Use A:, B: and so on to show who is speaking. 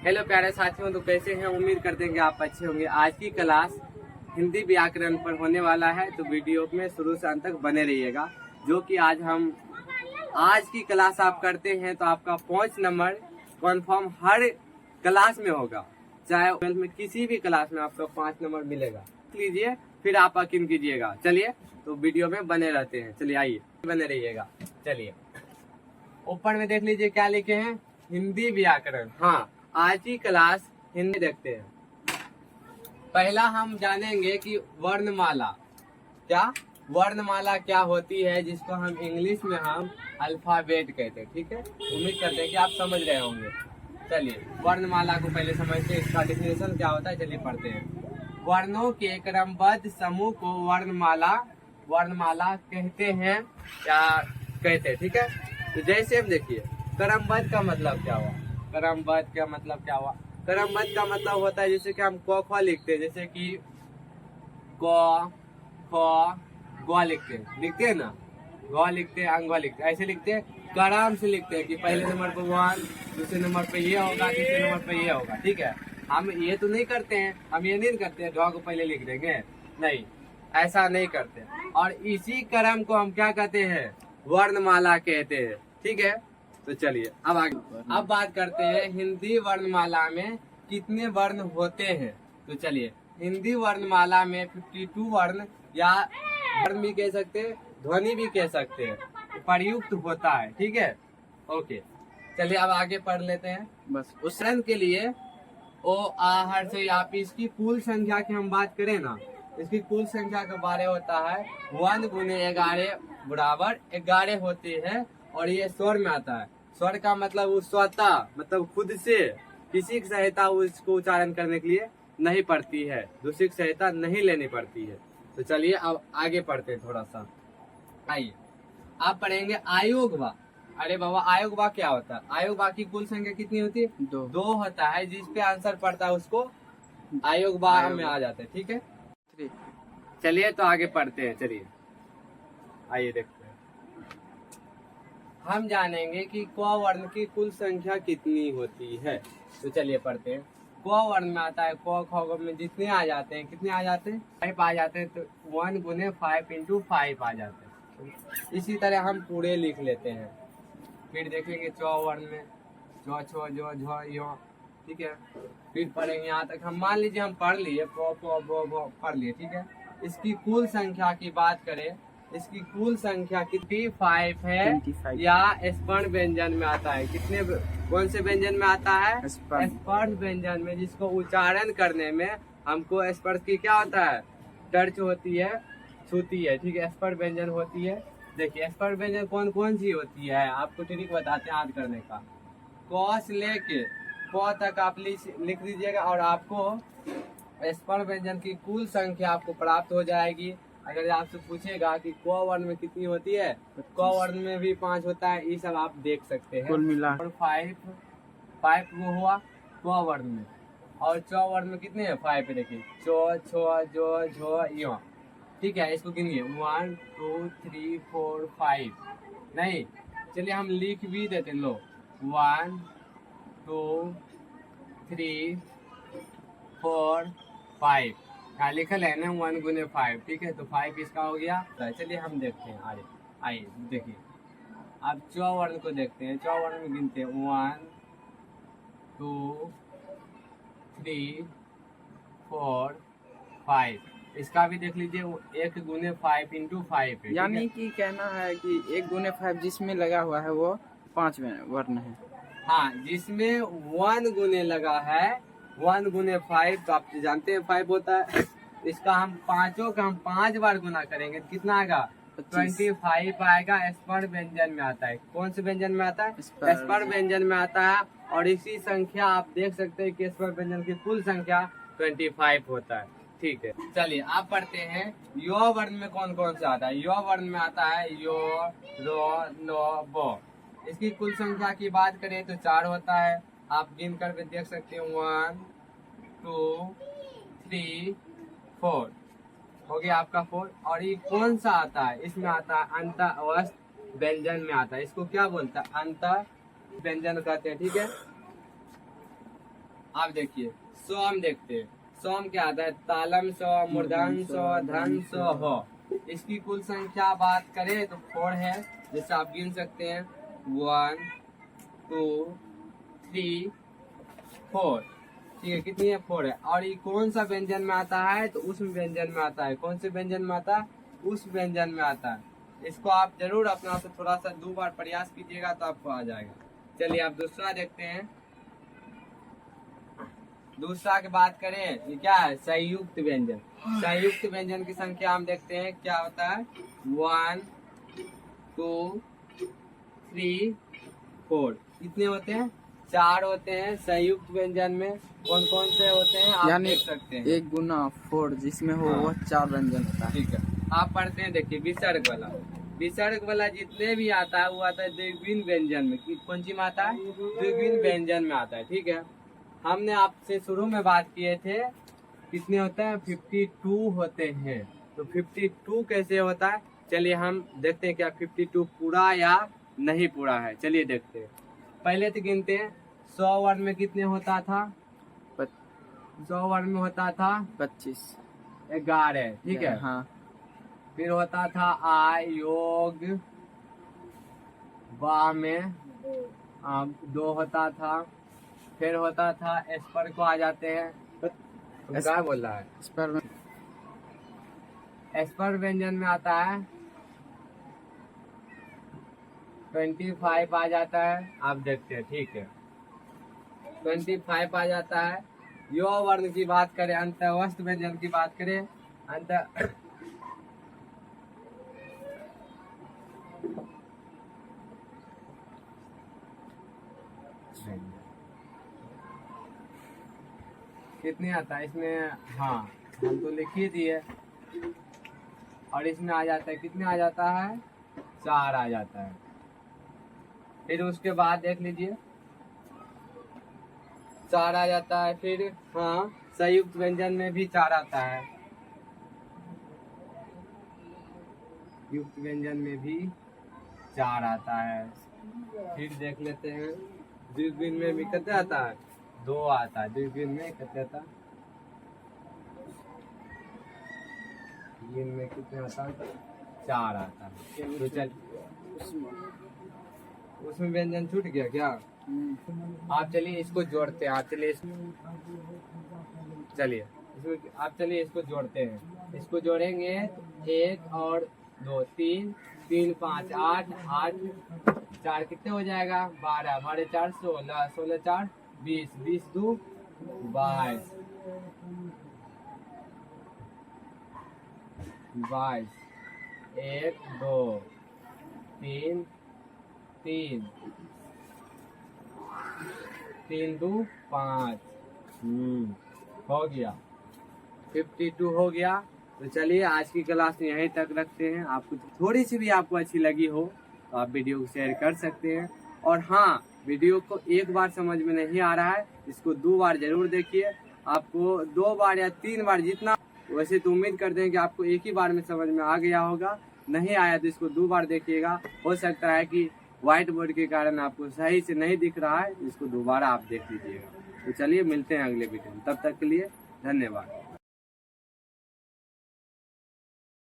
A: Hello प्यारे साथियों, तो कैसे हैं? उम्मीद करते हैं कि आप अच्छे होंगे। आज की क्लास हिंदी व्याकरण पर होने वाला है, तो वीडियो में शुरू से अंत तक बने रहिएगा। जो कि आज की क्लास आप करते हैं तो आपका 5 नंबर कन्फर्म हर क्लास में होगा, चाहे 12 में किसी भी क्लास में आपका 5 नंबर मिलेगा। लीजिए फिर आप यकीन कीजिएगा। चलिए तो वीडियो में बने रहते हैं। चलिए आइए, बने रहिएगा। चलिए ऊपर में देख लीजिए क्या लिखे हैं, हिंदी व्याकरण। हाँ, आज की क्लास हिंदी देखते हैं। पहला हम जानेंगे कि वर्णमाला क्या होती है, जिसको हम इंग्लिश में हम अल्फाबेट कहते हैं। ठीक है, उम्मीद करते हैं कि आप समझ रहे होंगे। चलिए वर्णमाला को पहले समझते हैं, इसका डिफिनेशन क्या होता है। चलिए पढ़ते हैं। वर्णों के क्रमबद्ध समूह को वर्णमाला कहते हैं या कहते हैं। ठीक है, तो जैसे अब देखिए क्रमबद्ध का मतलब क्या हुआ। क्रमबद्ध का मतलब होता है जैसे कि हम क ख लिखते हैं, जैसे कि क ख ग लिखते हैं ना, ग लिखते हैं, अंग लिखते हैं, ऐसे लिखते हैं, क्रम से लिखते हैं कि पहले नंबर पर 1, दूसरे नंबर पे ये होगा, तीसरे नंबर पे ये होगा। ठीक है, हम ये तो नहीं करते हैं, हम ये नहीं करते हैं ढ को पहले लिख देंगे, नहीं, ऐसा नहीं करते। और इसी क्रम को हम क्या कहते हैं, वर्णमाला कहते हैं। ठीक है, तो चलिए अब बात करते हैं हिंदी वर्णमाला में कितने वर्ण होते हैं। तो चलिए हिंदी वर्णमाला में 52 वर्ण या वर्ण भी कह सकते हैं, ध्वनि भी कह सकते हैं, प्रयुक्त होता है। ठीक है, ओके, चलिए अब आगे पढ़ लेते हैं। बस उच्चारण के लिए ओ आहर से आप इसकी कुल संख्या की हम बात करें ना, इसकी कुल संख्या के बारे होता है 1 गुने 11 बराबर 11 होती है। और ये स्वर में आता है। स्वर का मतलब वो स्वतः, मतलब खुद से किसी की सहायता उसको उच्चारण करने के लिए नहीं पड़ती है, दूसरी की सहायता नहीं लेनी पड़ती है। तो चलिए अब आगे पढ़ते हैं थोड़ा सा। आइए आप पढ़ेंगे आयोगवा। अरे बाबा, आयोगवा क्या होता है? आयोगवा की कुल संख्या कितनी होती है? 2 होता है। जिस पे आंसर पड़ता है उसको आयोगवा में आ जाता है। ठीक है, चलिए तो आगे पढ़ते हैं। चलिए आइए देखते हैं। हम जानेंगे कि क वर्ण की कुल संख्या कितनी होती है। तो चलिए पढ़ते हैं। क वर्ण में आता है, क ख में जितने आ जाते हैं, कितने आ जाते हैं? 5 आ जाते हैं। तो 1 गुने 5 इंटू 5 आ जाते हैं। इसी तरह हम पूरे लिख लेते हैं। फिर देखेंगे च वर्ण में च छ ज झ य। ठीक है, फिर पढ़ेंगे यहाँ तक। हम मान लीजिए हम पढ़ लिए, प प ब भ पढ़ लिए। ठीक है, इसकी कुल संख्या की बात करें, इसकी कुल संख्या कितनी 5 है 25। या स्पर्ण व्यंजन में आता है। कितने, कौन से व्यंजन में आता है? स्पर्ण व्यंजन में, जिसको उच्चारण करने में हमको स्पर्श की क्या होता है, टर्च होती है, छूती है। ठीक है, स्पर्ण व्यंजन होती है। देखिए स्पर्ण व्यंजन कौन कौन सी होती है, आपको ट्रिक बताते हैं याद करने का। क से लेके प तक आप लिख दीजिएगा और आपको स्पर्ण व्यंजन की कुल संख्या आपको प्राप्त हो जाएगी। अगर आपसे पूछेगा कि क वर्ण में कितनी होती है, तो क वर्ण में भी 5 होता है। ये सब आप देख सकते हैं। कुल मिला 5 वो हुआ क वर्ण में। और च वर्ण में कितने हैं? 5 पे देखिए, चो छो जो झो यो। ठीक है, इसको गिनिए 1 2 3 4 5। नहीं, चलिए हम लिख भी देते। लो 1 2 3 4 5 लिखल है ना, 1 गुने 5। ठीक है, तो 5 इसका हो गया। चलिए हम देखते हैं आगे। आइए देखिए, अब च वर्ण को देखते हैं। च वर्ण में गिनते हैं 1 2 3 4 5। इसका भी देख लीजिए, 1 गुने 5 इंटू 5 है।
B: यानी कि कहना है कि 1 गुने 5 जिसमें लगा हुआ है वो 5 वर्ण है।
A: हाँ, जिसमें 1 गुने लगा है, 1 गुने 5, तो आप जानते हैं 5 होता है। इसका हम पांचों का हम 5 बार गुना करेंगे, कितना आएगा? 25 आएगा। स्पर्ण व्यंजन में आता है। कौन से व्यंजन में आता है? स्पर्ण व्यंजन में आता है। और इसी संख्या आप देख सकते हैं कि स्पर्ण व्यंजन की कुल संख्या 25 होता है। ठीक है, चलिए आप पढ़ते हैं। यो वर्ण में कौन कौन सा आता है? यो वर्ण में आता है यो, रो, लो, बो। इसकी कुल संख्या की बात करें तो 4 होता है। आप गिन कर भी देख सकते हैं, 1 2 3 4 हो गया आपका 4। और ये कौन सा आता है? इसमें आता है अंत अवस्थ व्यंजन में आता है। इसको क्या बोलता है? अंत व्यंजन कहते हैं। ठीक है, आप देखिए सोम देखते हैं। सोम क्या आता है? तालम सो, मूर्धन सो, धन सो हो। इसकी कुल संख्या बात करें तो 4 है, जैसे आप गिन सकते हैं 1 2 3 4। ठीक है, कितनी है? 4 है। और ये कौन सा व्यंजन में आता है? तो उस व्यंजन में आता है। कौन से व्यंजन में आता है? उस व्यंजन में आता है। इसको आप जरूर अपना से थोड़ा सा 2 बार प्रयास कीजिएगा तो आपको आ जाएगा। चलिए आप दूसरा देखते हैं। दूसरा की बात करें, ये क्या है? संयुक्त व्यंजन। संयुक्त व्यंजन की संख्या हम देखते हैं क्या होता है? 1 2 3 4। कितने होते हैं? 4 होते हैं। संयुक्त व्यंजन में कौन कौन से होते हैं आप
B: यानी
A: देख सकते हैं।
B: 1 गुना 4 जिसमें हो
A: हाँ।
B: वो 4 व्यंजन होता है।
A: ठीक है, आप पढ़ते हैं। देखिए विसर्ग वाला, विसर्ग वाला जितने भी आता है वो आता है द्विगुण व्यंजन में। कौन सी में आता है? द्विगुण व्यंजन में आता है। ठीक है, हमने आपसे शुरू में बात किए थे कितने होते हैं? 52 होते हैं। तो 52 कैसे होता है? चलिए हम देखते हैं क्या 52 पूरा या नहीं पूरा है। चलिए देखते हैं। पहले तो गिनते हैं 100 वर्ण में कितने होता था? 100 वर्ण में होता था
B: 25
A: 11। ठीक है,
B: हाँ।
A: फिर होता था आ योग बा में 2 होता था। फिर होता था एस पर को आ जाते हैं। तुम क्या बोल रहा है?
B: इस पर
A: एस पर व्यंजन में आता है 25 आ जाता है। आप देखते हैं। ठीक है, 25 आ जाता है। यो वर्ण की बात करें, अंतःवस्त व्यंजन की बात करें, अंत कितने आता है इसमें? हाँ, हम तो लिख ही दिए। और इसमें आ जाता है कितने? आ जाता है 4 आ जाता है। फिर उसके बाद देख लीजिए 4 आ जाता है। फिर हाँ, संयुक्त व्यंजन में भी 4 आता है। युक्त व्यंजन में भी 4 आता है। फिर देख लेते हैं द्विगुण में भी कितने आता है? 2 आता है। द्विगुण में कितने आता है? द्विगुण में कितने आता है? 4 आता है। तो चल उसमें व्यंजन छूट गया क्या? आप चलिए इसको जोड़ते हैं। आप चलिए इसमें आप चलिए इसको जोड़ते हैं। इसको जोड़ेंगे 1 और 2 3 3 5 8 8 4 कितने हो जाएगा? 12 12 4 16 16 4 20 20 2 22 22 1 2 3 3 3 2 5। हो गया 52 हो गया। तो चलिए आज की क्लास यहीं तक रखते हैं। आपको थोड़ी सी भी आपको अच्छी लगी हो तो आप वीडियो को शेयर कर सकते हैं। और हाँ, वीडियो को एक बार समझ में नहीं आ रहा है, इसको 2 बार जरूर देखिए। आपको 2 बार या 3 बार जितना, वैसे तो उम्मीद करते हैं कि आपको एक ही बार में समझ में आ गया होगा। नहीं आया तो इसको 2 बार देखिएगा। हो सकता है कि व्हाइट बोर्ड के कारण आपको सही से नहीं दिख रहा है, इसको दोबारा आप देख लीजिएगा। तो चलिए मिलते हैं अगले वीडियो में, तब तक के लिए धन्यवाद।